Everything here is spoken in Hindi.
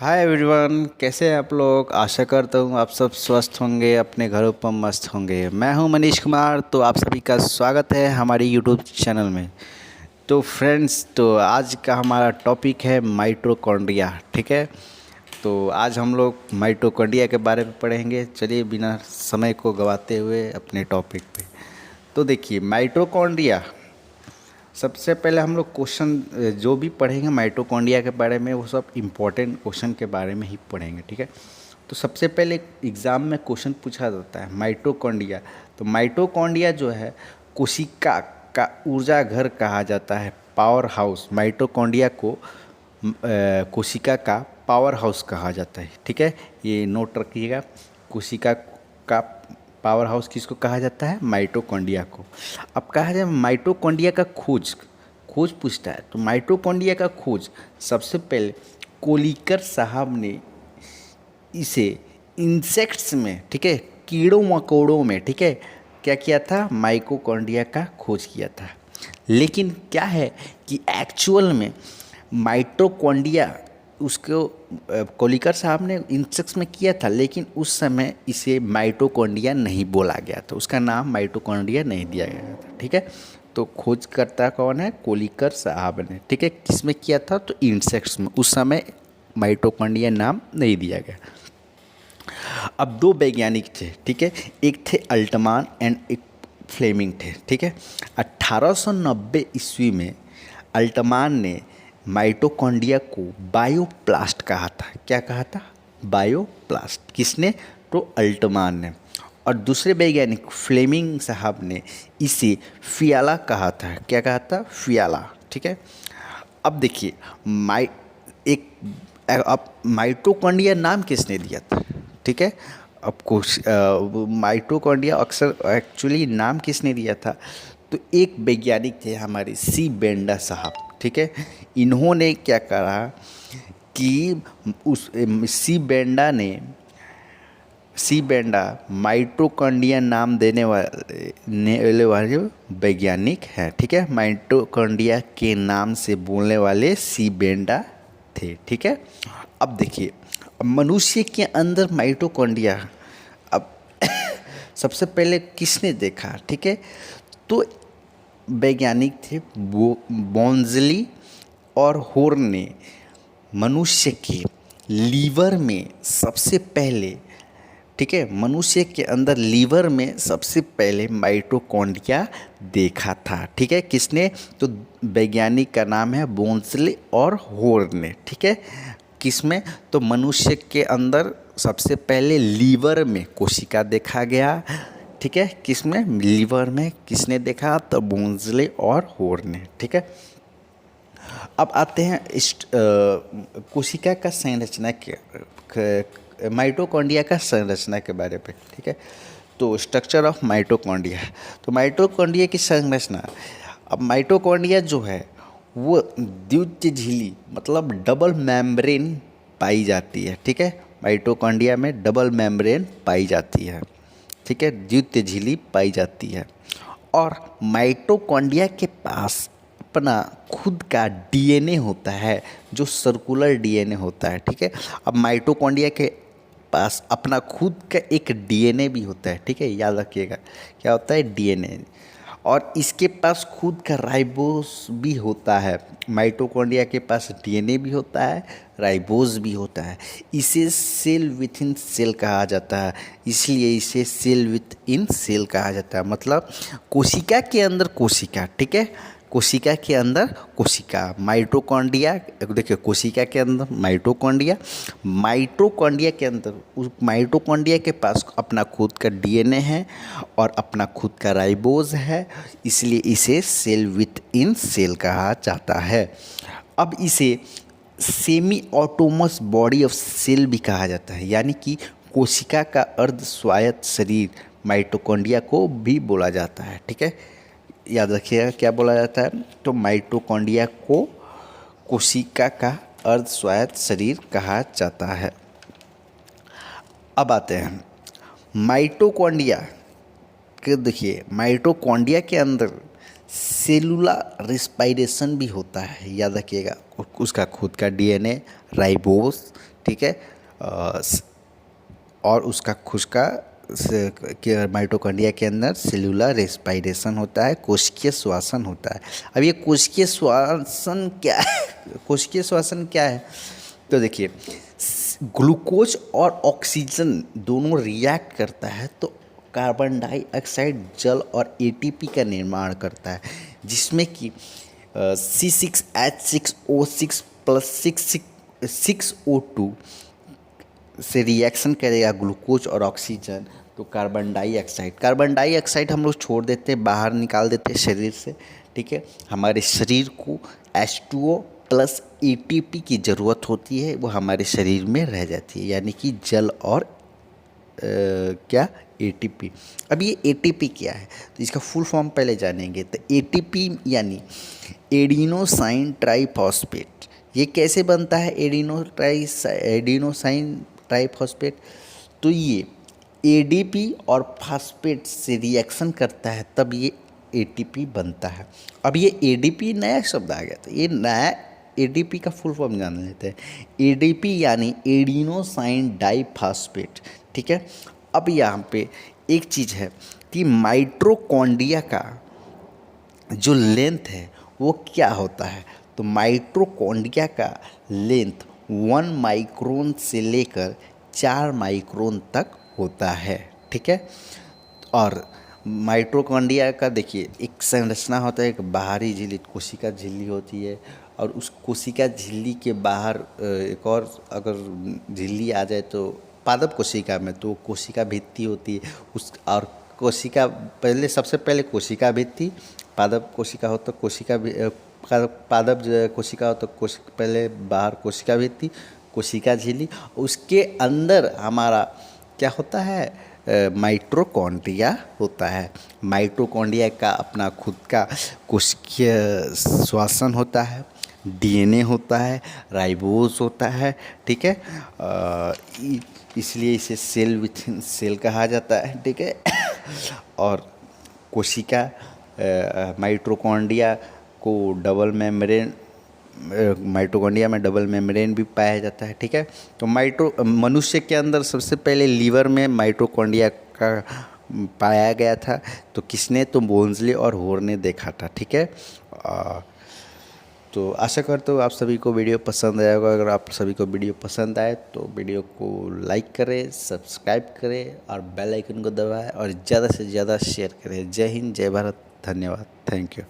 हाय एवरीवन, कैसे हैं आप लोग। आशा करता हूँ आप सब स्वस्थ होंगे, अपने घरों पर मस्त होंगे। मैं हूँ मनीष कुमार, तो आप सभी का स्वागत है हमारे यूट्यूब चैनल में। तो फ्रेंड्स, तो आज का हमारा टॉपिक है माइटोकॉन्ड्रिया। ठीक है, तो आज हम लोग माइटोकॉन्ड्रिया के बारे में पढ़ेंगे। चलिए बिना समय को गवाते हुए अपने टॉपिक पे। तो देखिए, माइटोकॉन्ड्रिया सबसे पहले हम लोग क्वेश्चन जो भी पढ़ेंगे माइटोकॉन्ड्रिया के बारे में, वो सब इम्पोर्टेंट क्वेश्चन के बारे में ही पढ़ेंगे। ठीक है, तो सबसे पहले एग्ज़ाम में क्वेश्चन पूछा जाता है माइटोकॉन्ड्रिया। तो माइटोकॉन्ड्रिया जो है कोशिका का ऊर्जा घर कहा जाता है, पावर हाउस। माइटोकॉन्ड्रिया को कोशिका का पावर हाउस कहा जाता है। ठीक है, ये नोट रखिएगा। कोशिका का पावर हाउस किसको कहा जाता है? माइटोकॉन्ड्रिया को। अब कहा जाए माइटोकॉन्ड्रिया का खोज खोज पूछता है, तो माइटोकॉन्ड्रिया का खोज सबसे पहले कोलिकर साहब ने इसे इंसेक्ट्स में, ठीक है, कीड़ों मकोड़ों में, ठीक है, क्या किया था? माइटोकॉन्ड्रिया का खोज किया था। लेकिन क्या है कि एक्चुअल में माइटोकॉन्ड्रिया उसको कोलिकर साहब ने इंसेक्ट्स में किया था, लेकिन उस समय इसे माइटोकॉन्ड्रिया नहीं बोला गया था, उसका नाम माइटोकॉन्ड्रिया नहीं दिया गया था। ठीक है, तो खोजकर्ता कौन है? कोलिकर साहब ने। ठीक है, किस में किया था? तो इंसेक्ट्स में। उस समय माइटोकॉन्ड्रिया नाम नहीं दिया गया। अब दो वैज्ञानिक थे, ठीक है, एक थे अल्टमान एंड एक फ्लेमिंग थे। ठीक है, 1890 ईस्वी में अल्टमान ने माइटोकॉन्ड्रिया को बायोप्लास्ट कहा था। क्या कहा था? बायोप्लास्ट। किसने? तो अल्टमान ने। और दूसरे वैज्ञानिक फ्लेमिंग साहब ने इसे फियाला कहा था। क्या कहा था? फियाला। ठीक है, अब देखिए एक अब माइटोकॉन्ड्रिया नाम किसने दिया था? ठीक है, अब कुछ माइटोकॉन्ड्रिया अक्सर एक्चुअली नाम किसने दिया था? तो एक वैज्ञानिक थे हमारे सी बेंडा साहब। ठीक है, इन्होंने क्या करा कि उस सी बेंडा माइटोकॉन्ड्रिया नाम देने वाले वैज्ञानिक हैं। ठीक है, माइटोकॉन्ड्रिया के नाम से बोलने वाले सी बेंडा थे। ठीक है, अब देखिए, अब मनुष्य के अंदर माइटोकॉन्ड्रिया अब सबसे पहले किसने देखा? ठीक है, तो वैज्ञानिक थे बोंजली और होर्न ने मनुष्य के लीवर में सबसे पहले, ठीक है, मनुष्य के अंदर लीवर में सबसे पहले माइटोकॉन्ड्रिया देखा था। ठीक है, किसने? तो वैज्ञानिक का नाम है बोंजले और होर्न ने। ठीक है, किसमें? तो मनुष्य के अंदर सबसे पहले लीवर में कोशिका देखा गया। ठीक है, किसमें? लीवर में। किसने देखा? तो बोंजले और होर्न ने। ठीक है, अब आते हैं इस कोशिका का संरचना के माइटोकॉन्ड्रिया का संरचना के बारे में। ठीक है, तो स्ट्रक्चर ऑफ माइटोकॉन्ड्रिया। तो माइटोकॉन्ड्रिया की संरचना, अब माइटोकॉन्ड्रिया जो है वो द्वितीय झिल्ली मतलब डबल मेम्ब्रेन पाई जाती है। ठीक है, माइटोकॉन्ड्रिया में डबल मेम्ब्रेन पाई जाती है। ठीक है, द्वितीय झिल्ली पाई जाती है। और माइटोकॉन्ड्रिया के पास अपना खुद का डीएनए होता है, जो सर्कुलर डीएनए होता है। ठीक है, अब माइटोकॉन्ड्रिया के पास अपना खुद का एक डीएनए भी होता है। ठीक है, याद रखिएगा क्या होता है? डीएनए। और इसके पास खुद का राइबोस भी होता है। माइटोकॉन्ड्रिया के पास डीएनए भी होता है, राइबोस भी होता है। इसे सेल विथ इन सेल कहा जाता है, इसलिए इसे सेल विथ इन सेल कहा जाता है। मतलब कोशिका के अंदर कोशिका। ठीक है, कोशिका के अंदर कोशिका। माइटोकॉन्ड्रिया, देखिए, कोशिका के अंदर माइटोकॉन्ड्रिया, माइटोकॉन्ड्रिया के अंदर उस माइटोकॉन्ड्रिया के पास अपना खुद का डीएनए है और अपना खुद का राइबोज है, इसलिए इसे सेल विथ इन सेल कहा जाता है। अब इसे semi autonomous body of cell भी कहा जाता है, यानी कि कोशिका का अर्ध स्वायत्त शरीर माइटोकॉन्ड्रिया को भी बोला जाता है। ठीक है, याद रखिएगा क्या बोला जाता है? तो माइटोकॉन्ड्रिया को कोशिका का अर्ध स्वायत्त शरीर कहा जाता है। अब आते हैं माइटोकॉन्ड्रिया के। देखिए, माइटोकॉन्ड्रिया के अंदर सेलुलर रेस्पिरेशन भी होता है, याद रखिएगा। उसका खुद का डीएनए, राइबोस, ठीक है। और उसका खुद का माइटोकॉन्ड्रिया के अंदर सेलुलर रेस्पिरेशन होता है, कोशिकीय श्वसन होता है। अब ये कोशिकीय श्वसन क्या है? कोशिकीय श्वसन क्या है? तो देखिए, ग्लूकोज और ऑक्सीजन दोनों रिएक्ट करता है तो कार्बन डाइऑक्साइड जल और एटीपी का निर्माण करता है, जिसमें कि C6H6O6 प्लस 6O2 से रिएक्शन करेगा ग्लूकोज और ऑक्सीजन, तो कार्बन डाइऑक्साइड हम लोग छोड़ देते हैं, बाहर निकाल देते हैं शरीर से, ठीक है। हमारे शरीर को H2O प्लस एटीपी की ज़रूरत होती है, वो हमारे शरीर में रह जाती है, यानी कि जल और क्या एटीपी। अब ये एटीपी क्या है, तो इसका फुल फॉर्म पहले जानेंगे। तो एटीपी यानी एडिनोसाइन ट्राइफॉस्फेट। ये कैसे बनता है एडिनोसाइन ट्राइफॉस्फेट? तो ये एडीपी और फास्फेट से रिएक्शन करता है, तब ये एटीपी बनता है। अब ये एडीपी नया शब्द आ गया, तो ये नया एडीपी का फुल फॉर्म जान लेते हैं। एडीपी यानी एडिनोसाइन डाइफॉस्फेट, ठीक है। अब यहाँ पे एक चीज़ है कि माइटोकॉन्ड्रिया का जो लेंथ है वो क्या होता है, तो माइटोकॉन्ड्रिया का लेंथ 1 माइक्रोन से लेकर 4 माइक्रोन तक होता है, ठीक है। और माइटोकॉन्ड्रिया का देखिए एक संरचना होता है, एक बाहरी झिल्ली कोशिका झिल्ली होती है, और उस कोशिका झिल्ली के बाहर एक और अगर झिल्ली आ जाए तो पादप कोशिका में, तो कोशिका भित्ति होती है उस, और कोशिका पहले सबसे पहले कोशिका भित्ति, पादप कोशिका हो तो पादप कोशिका हो तो पहले बाहर कोशिका भित्ति, कोशिका झिल्ली, उसके अंदर हमारा क्या होता है, माइटोकॉन्ड्रिया होता है। माइटोकॉन्ड्रिया का अपना खुद का कोशिकीय श्वसन होता है, डीएनए होता है, राइबोज होता है, ठीक है। इसलिए इसे सेल विथ इन सेल कहा जाता है, ठीक है। और कोशिका माइटोकॉन्ड्रिया को डबल मेम्ब्रेन, माइटोकॉन्ड्रिया में डबल मेम्ब्रेन भी पाया जाता है, ठीक है। तो मनुष्य के अंदर सबसे पहले लीवर में माइटोकॉन्ड्रिया का पाया गया था, तो किसने, तो बोन्सले और होर ने देखा था, ठीक है। तो आशा करता हूँ आप सभी को वीडियो पसंद आया होगा। अगर आप सभी को वीडियो पसंद आए तो वीडियो को लाइक करें, सब्सक्राइब करें और बेल आइकन को दबाएं और ज़्यादा से ज़्यादा शेयर करें। जय हिंद, जय भारत, धन्यवाद, थैंक यू।